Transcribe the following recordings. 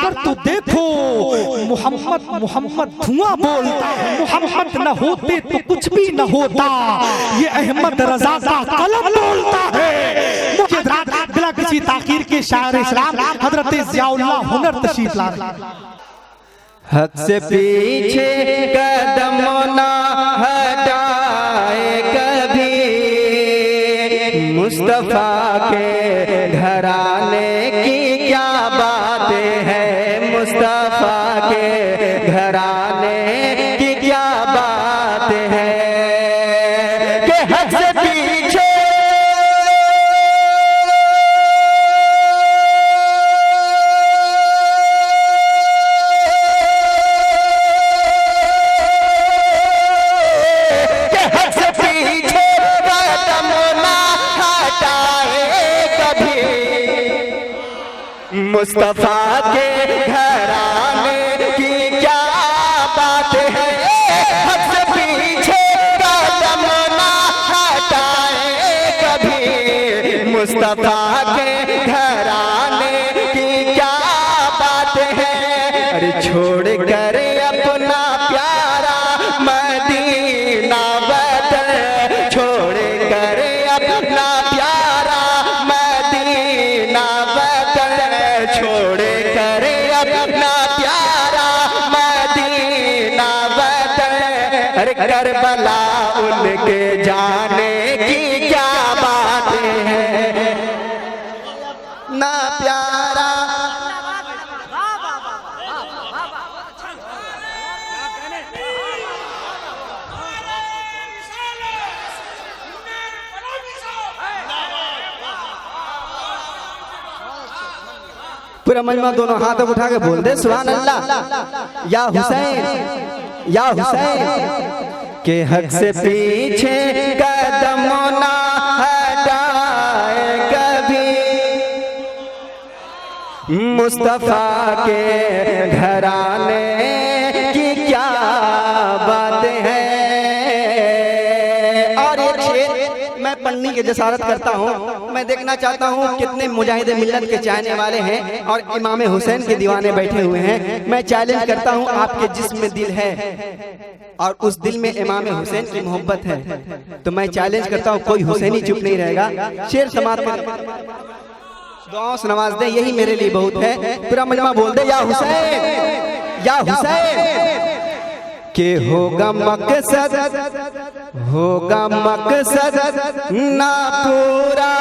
कर तो देखो मोहम्मद मोहम्मद धुआं बोलता, मोहम्मद न होते तो कुछ भी न होता, ये अहमद रजा का कलम बोलता है। बिला किसी ताकीर के शायर इस्लाम हजरत ज़ियाउल्लाह हुनर तशरीफ ला रहे। हक से पीछे कदम ना हटाए कभी, मुस्तफा के घराने की क्या बातें हैं, मुस्तफा के घराने की क्या बातें हैं कि हक से पीछे मुस्तफा के घराने की क्या बात है, हक से पीछे कदम ना हटाए कभी, मुस्तफा के घराने की क्या बात है। अरे छोड़ कर अपना प्यारा मदीना वतन, छोड़ कर अपना प्यारा मदीना वतन, छोड़ कर अपना प्यारा मदीना वतन। अरे करबला उनके जाने की क्या बात है, ना प्यारा पूरा मजमा दोनों हाथ उठा के बोल दे सुभान अल्लाह। या हुसैन या हुसैन के हक से पीछे कदम ना हटाए कभी, मुस्तफा के घराने की क्या बातें हैं। और एक शेर मैं पढ़ने की जसारत करता हूँ, मैं देखना चाहता हूँ कितने मुजाहिद मिल्लत के चाहने वाले हैं और इमाम हुसैन के दीवाने बैठे हुए हैं। मैं चैलेंज करता हूँ, आपके जिस्म में दिल है और उस दिल में इमाम हुसैन की मोहब्बत है, तो मैं चैलेंज करता हूँ कोई हुसैनी चुप नहीं रहेगा। शेर समाप्त कर दुआओं से नवाज दे, यही मेरे लिए बहुत है। पूरा मजमा बोल दे या हुसैन या हुसैन के होगा मकसद, होगा मकसद ना पूरा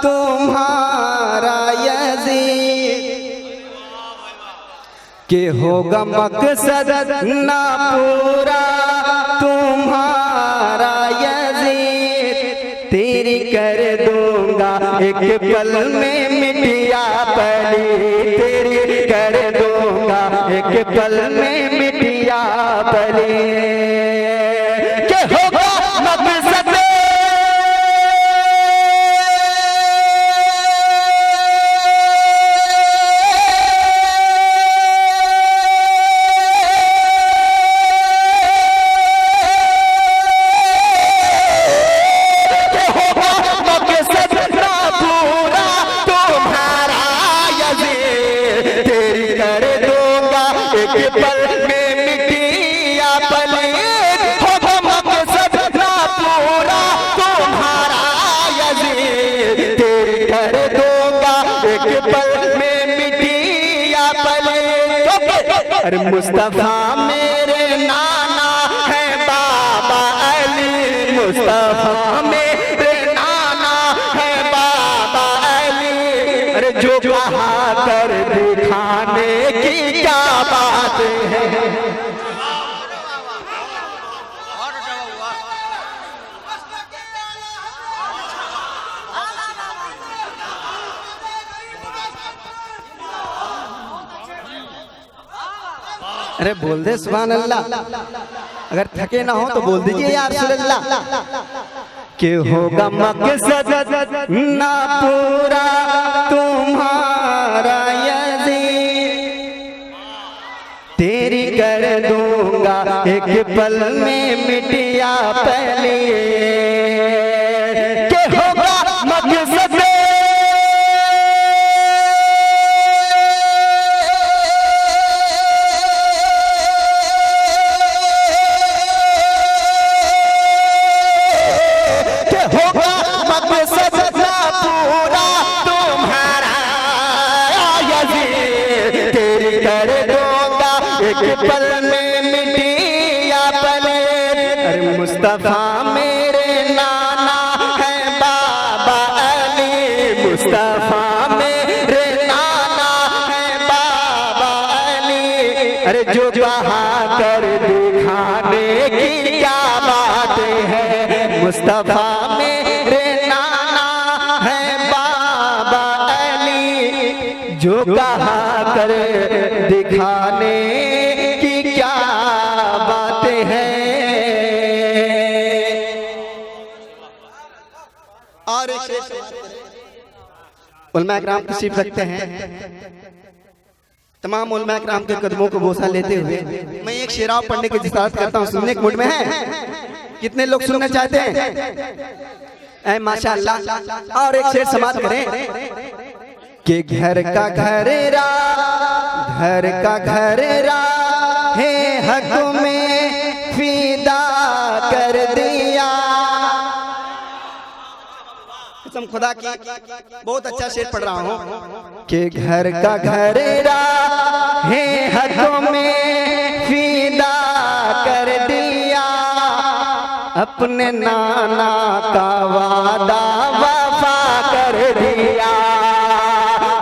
तुम्हारा यज़ीद, के होगा मकसद ना पूरा तुम्हारा यज़ीद, तेरी कर दूंगा एक पल में मिटिया पली, तेरी कर दूंगा एक पल में मिटिया पली, के होगा मकसद अरे मुस्तफा मेरे नाना है बाबा अली, मुस्तफा मेरे नाना है बाबा अली, अरे जो कहा कर दिखाने की क्या बात है। अरे बोल दे सुभान अल्लाह, अगर थके ना हो तो बोल दीजिए या रसूल अल्लाह। के होगा मकसद ना पूरा तुम्हारा यज़ीद, तेरी कर दूंगा एक पल में मिटिया पली, के होगा मकसद कर दूंगा एक पल में मिटिया पले। अरे मुस्तफा मेरे नाना है बाबा अली, मुस्तफा मेरे नाना है बाबा अली। अरे जो कहा कर दिखाने की क्या बात है, मुस्तफा मेरे नाना है बाबा अली। जो कहा कर दिखाने की क्या बातें हैं। और उलमा इकराम तशरीफ रखते हैं। तमाम उलमा इकराम के कदमों को बोसा लेते हुए मैं एक शेरा पढ़ने की जिसारत करता हूँ। सुनने के मूड में है? कितने लोग सुनना चाहते हैं? माशाअल्लाह। और एक शेर समाप्त करें कि घर का घरेरा, घर का घरेरा है हक में फिदा कर दिया। कसम खुदा की बहुत अच्छा शेर पढ़ रहा हूँ कि घर का घरेरा है हक में फिदा कर दिया। अपने नाना का वादा वफा कर दिया।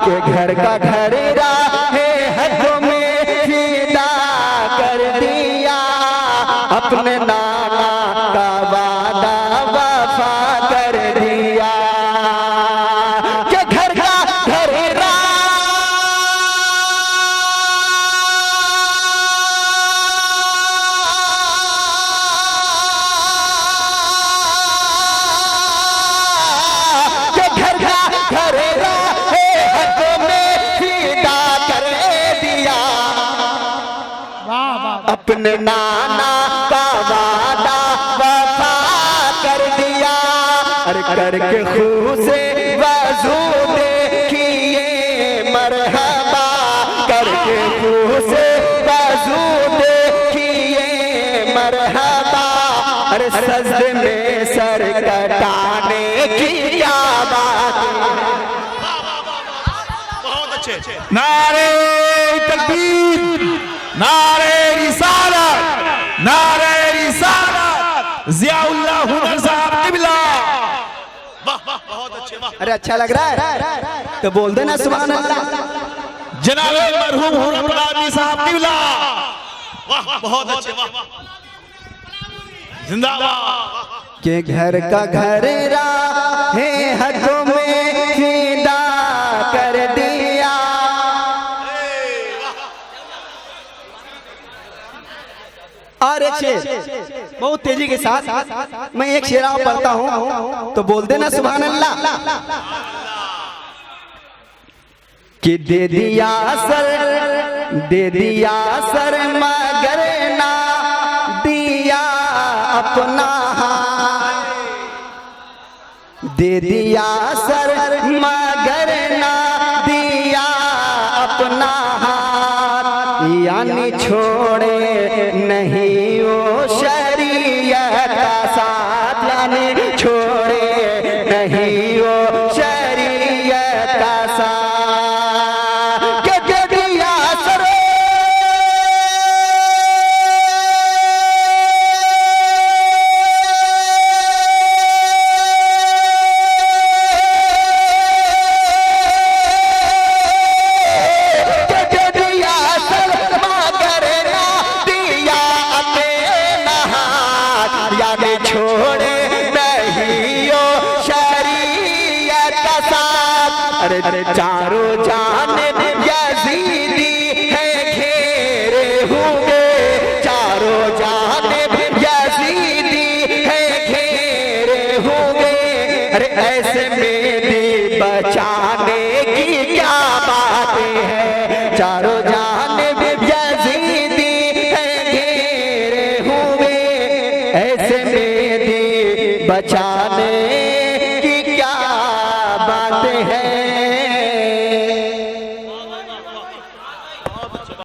कि घर का घरेरा है हक में फिदा कर दिया। अपने नाना का वादा वफा कर दिया। कि घर का घरेरा अपने नाना का वादा वफा कर दिया। अरे करके खून से वजू देखिए मरहबा, करके खून से वजू देखिए मरहबा। अरे सजदे में सर कटाने की क्या बात। बहुत अच्छे। नारे तकबीर, नारे रिसालत, नारे रिसालत, ज़ियाउल्लाह हुसैन साहब क़िबला। वाह वाह बहुत अच्छे। वाह अरे अच्छा लग रहा है तो बोल देना सुभान अल्लाह। जनाबे मरहूम हुरपुरानी साहब क़िबला। वाह बहुत अच्छे। वाह जिंदाबाद। के घर का घरेरा है हक में फिदा कर दिया। और एक शेर बहुत तेजी के साथ मैं एक शेरा पढ़ता हूँ तो बोल देना सुभान अल्लाह। कि दे दिया सर मगर ना दिया अपना हाथ। दे दिया सर मगर ना दिया अपना हाथ। यानी छोड़े नहीं वो शरीयत का साथ, यानी छोड़े नहीं वो शरीयत का साथ। के दिया सर छोड़े नहीं ओ शरीयत का साथ। अरे चारों जानिब यजीदी है घेरे हुए, चारों जानिब यजीदी है घेरे हुए। अरे ऐसे में भी बचाने की क्या बातें हैं। चारों जानिब यजीदी है घेरे हुए, ऐसे में बचाने